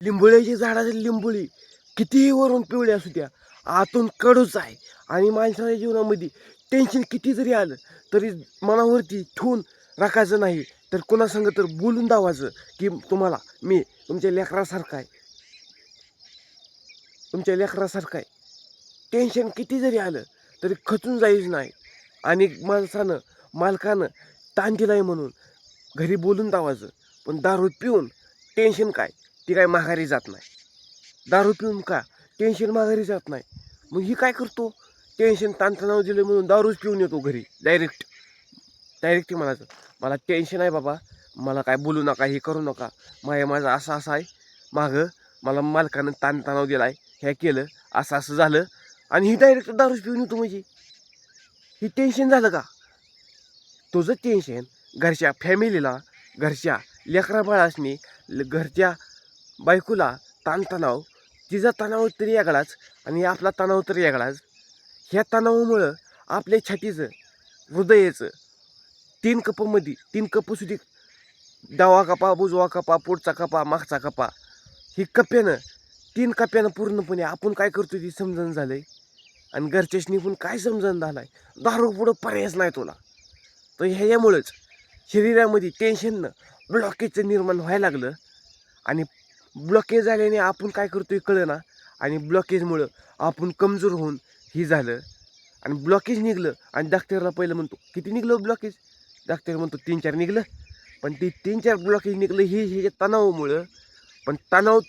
लिंबोळ्याच्या झाडाची लिंबोळी कितीही वरून पिवळी असू द्या, आतून कडूच आहे. आणि माणसाच्या जीवनामध्ये टेन्शन किती जरी आलं तरी मनावरती ठेवून राखायचं नाही, तर कोणासंग तर बोलून दावायचं की तुम्हाला मी तुमच्या लेकरासारखा आहे, तुमच्या लेकरासारखा आहे. टेन्शन किती जरी आलं तरी खचून जायचं नाही. आणि मालकानं ताण दिलाय म्हणून घरी बोलून दावायचं. पण दारू पिऊन टेन्शन काय, ती काय माघारी जात नाही. दारू पिऊन का टेन्शन माघारी जात नाही. मग ही काय करतो, टेन्शन ताणतणाव दिलं म्हणून दारूच पिऊन येतो घरी डायरेक्ट. डायरेक्ट ती म्हणायचं मला टेन्शन आहे बाबा, मला काय बोलू नका, हे करू नका, माझं असं असं आहे मागं, मला मालकानं ताणतणाव दिलाय, हे केलं, असं असं झालं. आणि ही डायरेक्ट दारूच पिऊन येतो. म्हणजे ही टेन्शन झालं का? तुझं टेन्शन घरच्या फॅमिलीला, घरच्या लेकरा बाळासनी, घरच्या बायकोला ताणतणाव, तिचा तणाव तरी वेगळाच आणि आपला तणाव तरी वेगळाच. ह्या तणावामुळं आपल्या छातीचं, हृदयाचं 3 कप सुधी, डावा कपा, उजवा कपा, पुढचा कपा, मागचा कपा, ही कप्यानं 3 कप्यानं पूर्णपणे आपण काय करतो ती समजून झालंय. आणि घरच्याशनी पण काय समजून झालाय, दारू पुढं पर्यायच नाही तुला. तर ह्याच्यामुळंच शरीरामध्ये टेन्शननं ब्लॉकेजचं निर्माण व्हायला लागलं. आणि ब्लॉकेज झाल्याने आपण काय करतोय कळेना. आणि ब्लॉकेजमुळं आपण कमजोर होऊन ही झालं. आणि ब्लॉकेज निघलं आणि डॉक्टरला पहिलं म्हणतो किती निघलं ब्लॉकेज, डॉक्टर म्हणतो 3-4 निघलं. पण ती 3-4 ब्लॉकेज निघलं हे ह्याच्या तणावामुळं. पण तणाव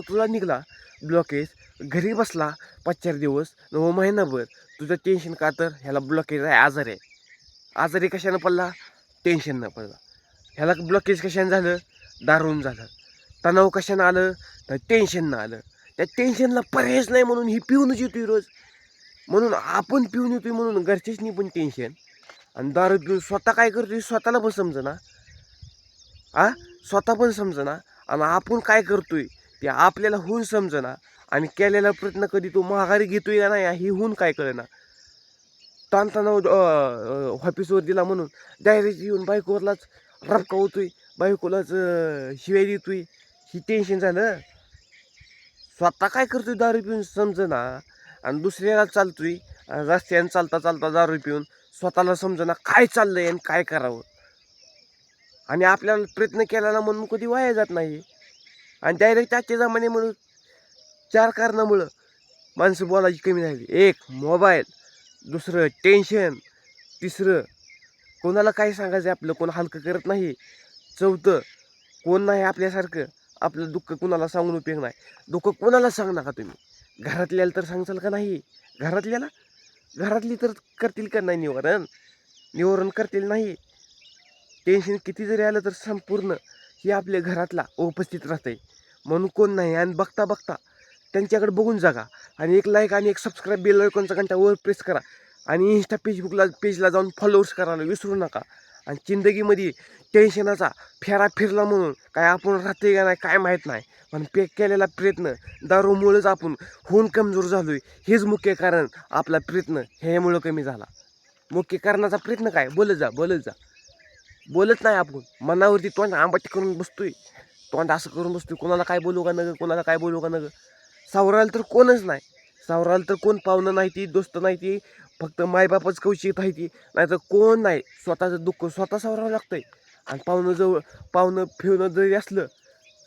तुला निघला ब्लॉकेज, घरी बसला 5-4 दिवस, 9 महिनाभर तुझं टेन्शन का, तर ह्याला ब्लॉकेज आहे, आजारी आहे. आजारी कशानं पडला, टेन्शननं पडला. ह्याला ब्लॉकेज कशानं झालं, दारून झालं. तणाव कशानं आलं, तर टेन्शननं आलं. त्या टेन्शनला पर्यायच नाही म्हणून ही पिऊनच येतोय रोज. म्हणून आपण पिऊन येतोय म्हणून घरच्याचनी पण टेन्शन. आणि दारू पिऊन स्वतः काय करतोय स्वतःला पण समजेना. स्वतः पण समजेना आणि आपण काय करतोय ते आपल्याला होऊन समजेना. आणि केलेला प्रयत्न कधी तो माघारी घेतोय का नाही ही होऊन काय कळेना. ताणतणाव ऑफिसवर दिला म्हणून डायरेक्ट येऊन बायकोवरलाच रबका होतोय, बायकोलाच शिवाय देतोय. ही टेन्शन झालं. स्वतः काय करतोय दारू पिऊन समजेना आणि दुसऱ्याला चालतोय रस्त्याने चालता चालता दारू पिऊन, स्वतःला समजेना काय चाललंय आणि काय करावं. आणि आपल्याला प्रयत्न केलेला म्हणून कधी वाया जात नाही. आणि डायरेक्ट आजच्या जमाने म्हणून 4 कारणामुळं माणसं बोलायची कमी झाली. 1 मोबाईल, दुसरं टेन्शन, तिसरं कोणाला काय सांगायचं आपलं कोण हलकं करत नाही, चौथं कोण नाही आपल्यासारखं, आपलं दुःख कोणाला सांगून उपयोग नाही. दुःख कोणाला सांग नका तुम्ही, घरातल्याला तर सांगचाल का नाही. घरातल्याला, घरातली तर करतील का नाही निवारण करतील नाही. टेन्शन किती जरी आलं तर संपूर्ण हे आपल्या घरातला उपस्थित राहतंय म्हणून कोण नाही. आणि बघता बघता त्यांच्याकडे बघून जागा आणि एक लाईक आणि एक सबस्क्राईब बेल आयकॉनचा घंटा वर प्रेस करा. आणि इंस्टा पेजला जाऊन फॉलोअर्स करायला विसरू नका. आणि जिंदगीमध्ये टेन्शनाचा फेरा फिरला म्हणून काय आपण राहते का नाही काय माहीत नाही, पण केलेला प्रयत्न दारूमुळेच आपण होऊन कमजोर झालोय. हेच मुख्य कारण, आपला प्रयत्न ह्यामुळं कमी झाला. मुख्य कारणाचा प्रयत्न काय, बोलत जा बोलत नाही आपण, मनावरती तोंड आंबट करून बसतोय, तोंड असं करून बसतोय, कोणाला काय बोलू का नग, कोणाला काय बोलू का नग. सावरायला तर कोणच नाही, सावरायला तर कोण पाहुणं नाही ती, दोस्त नाही ती, फक्त मायबापच कौशिक आहे ती, नाही तर कोण नाही. स्वतःचं दुःख स्वतः सावरावं लागतंय. आणि पाहुणं फिरणं जरी असलं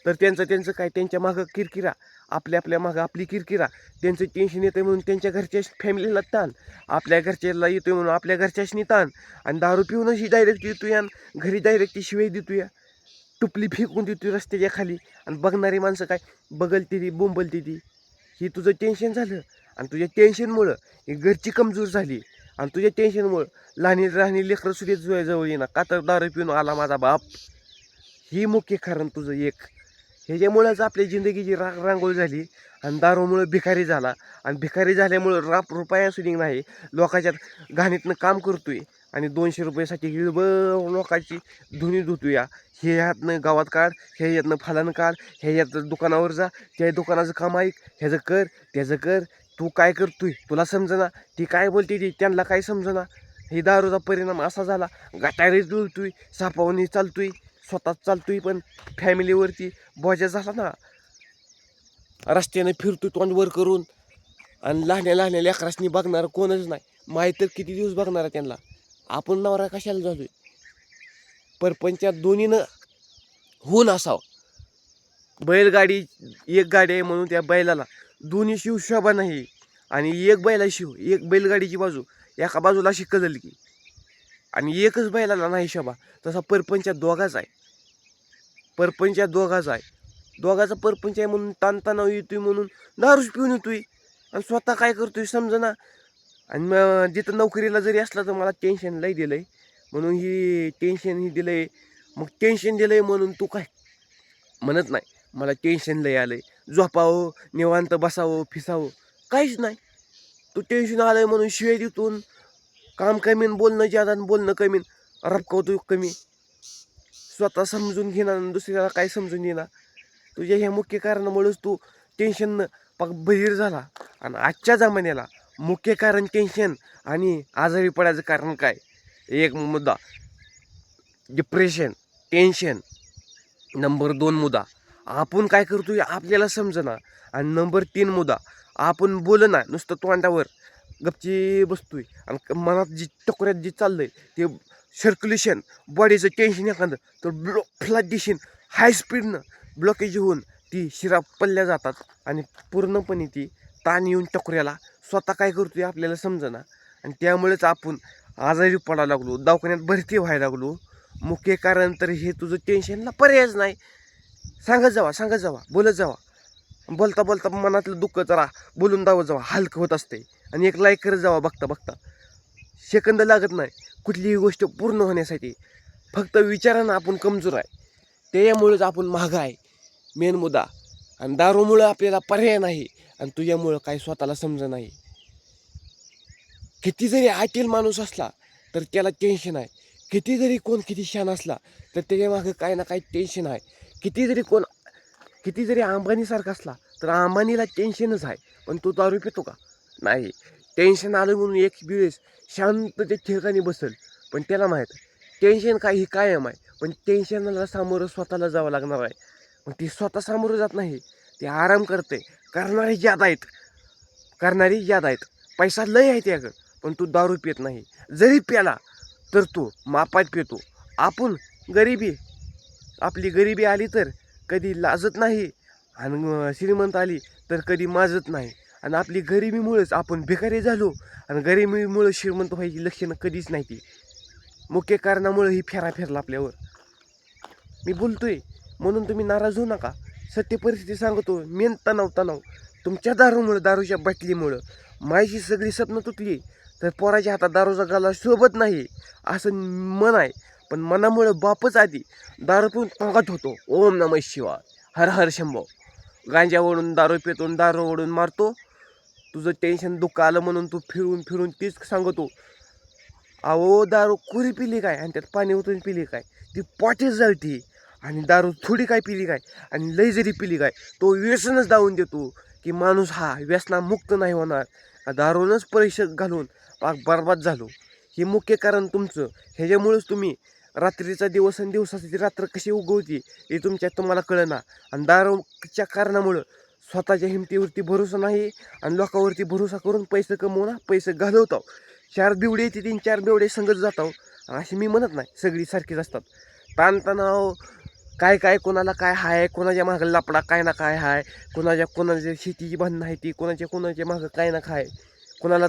तर त्यांचं काय, त्यांच्या मागं किरकिरा, आपल्या मागं आपली किरकिरा, त्यांचं टेन्शन येतं म्हणून त्यांच्या घरच्या फॅमिलीला ताण, आपल्या घरच्याला येतोय म्हणून आपल्या घरच्याशनी ताण. आणि दारू पिऊनच ही डायरेक्ट येतोय आणि घरी डायरेक्ट ती शिवाय देतोय, टुपली फेकून देतोय रस्त्याच्या खाली. आणि बघणारी माणसं काय बगलती ती, बोंबलती ती. ही तुझं टेन्शन झालं. आणि तुझ्या टेन्शनमुळं ही घरची कमजोर झाली. आणि तुझ्या टेन्शनमुळं लहानी लेकरं सुद्धा जवळ येणार का, तर दारू पिऊन आला माझा बाप. ही मुख्य कारण तुझं एक. ह्याच्यामुळंच आपल्या जिंदगीची रांगोळी झाली. आणि दारूमुळं भिकारी झाला. आणि भिकारी झाल्यामुळं रुपया सुद्धा नाही, लोकांच्या घाणीतनं काम करतोय. आणि 200 रुपयासाठी हिळबळ लोकांची धुणी धुतोय. हे ह्यातनं गावात काढ, ह्यातनं फलानं काढ, ह्याच्यात दुकानावर जा, त्या दुकानाचं काम ऐक, ह्याचं कर त्याचं कर. तू काय करतोय तुला समजेना, ती काय बोलते ती त्यांना काय समजेना. हे दारूचा परिणाम असा झाला, गटारी जुळतोय, सापावणी चालतोय, स्वतःच चालतोय पण फॅमिलीवरती बोजा झाला ना. रस्त्याने फिरतोय तोंड वर करून, आणि लहान्या लहान्या लेकरासनी बघणार कोणच नाही. माहीत तर किती दिवस बघणार आहे त्यांना. आपण नवरा कशाला झालोय? परपंचात दोन्हीनं होऊन असावं. बैलगाडी एक गाडी आहे म्हणून त्या बैलाला दोन्ही शिव शोभा नाही, आणि एक बैला शिव, एक बैलगाडीची बाजू एका बाजूला अशी कदल की, आणि एकच बैलाला नाही शोभा. तसा परपंचात दोघाच आहे. परपंचात दोघाच आहे. दोघाचा परपंच आहे म्हणून ताणतणाव येतोय, म्हणून दारूच पिऊन येतोय, आणि स्वतः काय करतोय समजना. आणि मग जिथं नोकरीला जरी असला तर मला टेन्शन लई दिलंय, म्हणून ही टेन्शन ही दिलंय. मग टेन्शन दिलंय म्हणून तू काय म्हणत नाही मला टेन्शन लई आलंय, झोपावं निवांत बसावं फिसावं, काहीच नाही. तू टेन्शन आलंय म्हणून शिवाय देतून काम कमी, बोलणं ज्यादा आणि बोलणं कमी, रपकवतो कमी. स्वतः समजून घेणार आणि दुसऱ्याला काय समजून घेणार. तुझ्या ह्या मुख्य कारणामुळेच तू टेन्शननं पाक बहिर झाला. आणि आजच्या जमान्याला मुख्य कारण टेन्शन, आणि आजारी पडायचं कारण काय? एक मुद्दा डिप्रेशन, टेन्शन. नंबर 2 मुद्दा आपण काय करतोय आपल्याला समजना. आणि नंबर 3 मुद्दा आपण बोलना, नुसतं तोंडावर गपची बसतोय, आणि मनात जी टकोऱ्यात जी चाललंय ते सर्क्युलेशन, बॉडीचं टेन्शन एखादं तर फ्लॅट दिशीन हाय स्पीडनं ब्लॉकेज होऊन ती शिरा पडल्या जातात, आणि पूर्णपणे ती ताण येऊन टकोऱ्याला स्वतः काय करतोय आपल्याला समजना. आणि त्यामुळेच आपण आजारी पडायला लागलो, दवाखान्यात भरती व्हायला लागलो. मुख्य कारण तर हे तुझं टेन्शनला पर्यायच नाही. सांगत जावा, बोलत जावा. बोलता बोलता मनातलं दुःख जरा बोलून दावत जावा, हलकं होत असते. आणि एक लाईक करत जावा बघता बघता. सेकंद लागत नाही कुठलीही गोष्ट पूर्ण होण्यासाठी. फक्त विचारानं आपण कमजोर आहे, त्यामुळेच आपण महाग आहे मेन मुद्दा. आणि दारूमुळं आपल्याला पर्याय नाही, आणि तुझ्यामुळं काही स्वतःला समज नाही. किती जरी आटील माणूस असला तर त्याला टेन्शन आहे. किती जरी कोण किती शान असला तर त्याच्या मागं काही ना काही टेन्शन आहे. किती जरी अंबानीसारखा असला तर अंबानीला टेन्शनच आहे. पण तो दारू पितो का? नाही. टेन्शन आलं म्हणून एक वेळेस शांत ते ठिकाणी बसेल, पण त्याला माहीत टेन्शन काही कायम आहे. पण टेन्शनला सामोरं स्वतःला जावं लागणार आहे. मग ती स्वतः सामोरं जात नाही, ते आराम करते. करणारी ज्यादा आहेत, पैसा लय आहे त्याकडं, पण तू दारू पित नाही. जरी प्याला तर तू मापात पितो. आपण आपली गरिबी आली तर कधी लाजत नाही, आणि श्रीमंत आली तर कधी माजत नाही. आणि आपली गरिबीमुळेच आपण भिकारी झालो, आणि गरिबीमुळे श्रीमंत व्हायची लक्षणं कधीच नाही. ती मुख्य कारणामुळे ही फेरा फिरला आपल्यावर. मी बोलतोय म्हणून तुम्ही नाराज होऊ नका. सत्य परिस्थिती सांगतो. मेन तणाव तुमच्या दारूच्या बाटलीमुळं माझी सगळी स्वप्न तुटली. तर पोराच्या हातात दारूचा गाला शोभत नाही असं मन आहे, पण मनामुळं बापच आधी दारू पिऊन पंगात होतो. ओम नमः शिवाय, हर हर शंभो. गांजा ओढून दारू पितो, दारू ओढून मारतो. तुझं टेन्शन दुःख आलं म्हणून तू फिरून फिरून तीच सांगतो. अहो दारू कुरी पिली काय, आणि त्यात पाणी उतरून पिली काय, ती पोटेच जळती. आणि दारू थोडी काय पिली काय, आणि लई जरी पिली काय, तो व्यसनच दावून देतो की माणूस हा व्यसनामुक्त नाही होणार. दारूनच पैसे घालून पाक बरबाद झालो. हे मुख्य कारण तुमचं. ह्याच्यामुळेच तुम्ही रात्रीचा दिवस आणि दिवसाची रात्र कशी उगवती हे तुम्हाला कळना. आणि दारूच्या कारणामुळं स्वतःच्या हिमतीवरती भरोसा नाही, आणि लोकांवरती भरोसा करून पैसे कमवणं, पैसे घालवतो. 4 बिवडे येते 3-4 बिवडे संगत जातो अशी मी म्हणत नाही, सगळी सारखीच असतात. ताणतणाव काय कोणाला काय हाय, कोणाच्या मागं लपडा काय ना काय हाय, कोणाच्या शेतीची भांडणं आहे ती, कोणाच्या मागं काय ना काय, कोणाला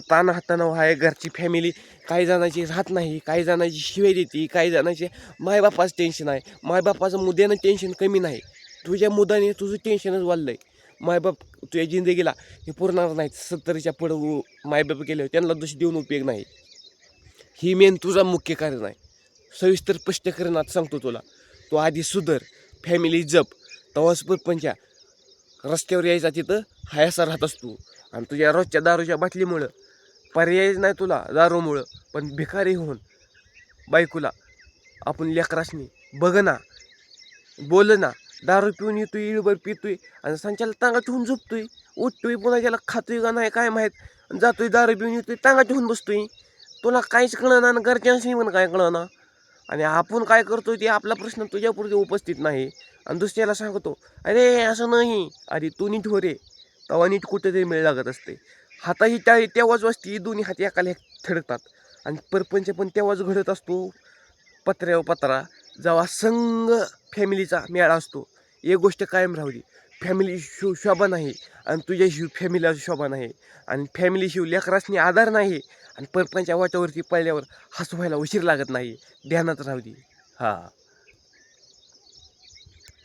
तणाव आहे. घरची फॅमिली काही जणांची राहत नाही, काही जणांची शिवाय देते, काही जणांचे मायबापाचं टेन्शन आहे. मायबापाचं मुद्द्यानं टेन्शन कमी नाही, तुझ्या मुद्द्याने तुझं टेन्शनच वाढलं आहे. मायबाप तुझ्या जिंदगीला हे पुरणार नाहीत. 70च्या पुढं मायबाप गेले, त्यांना दोष देऊन उपयोग नाही. ही मेन तुझा मुख्य कारण आहे. सविस्तर स्पष्टीकरणात सांगतो तुला. तू आधी सुधर, फॅमिली जप, तवाच परपंचा रस्त्यावर यायचा तिथं हायसा राहत असतो. आणि तुझ्या रोजच्या दारूच्या बाटलीमुळं पर्यायच नाही तुला दारूमुळं. पण भिकारी होऊन बायकोला, आपण लेकरासनी बघ ना, बोल ना, दारू पिऊन येतोय, इळभर पितोय, आणि संचाला टांगा ठेवून झोपतोय, उठतोय, पुन्हा ज्याला खातोय का नाही काय माहीत, जातोय दारू पिऊन येतोय, टांगा ठेवून बसतोय. तुला काहीच कळना, आणि घरच्यांशी पण काय कळना. आणि आपण काय करतोय ते आपला प्रश्न तुझ्यापुरते उपस्थित नाही. आणि दुसऱ्याला सांगतो, अरे असं नाही, अरे तू नीट हो रे, तेव्हा नीट कुठेतरी मिळ लागत असते. हाताही टाळी तेव्हाच वाजती, दोन्ही हाती एकाला थडकतात. आणि परपंच पण तेव्हाच घडत असतो, पत्र्यावर पत्रा, जेव्हा संघ फॅमिलीचा मेळा असतो. एक गोष्ट कायम राहू दे, फॅमिली शोभा नाही आणि तुझ्याशिव फॅमिलीला शोभा नाही, आणि फॅमिलीशिव लेकरासनी आधार नाही, आणि परपंच्या वाट्यावरती पडल्यावर हसू व्हायला उशीर लागत नाही. ध्यानात राहू दे. हा.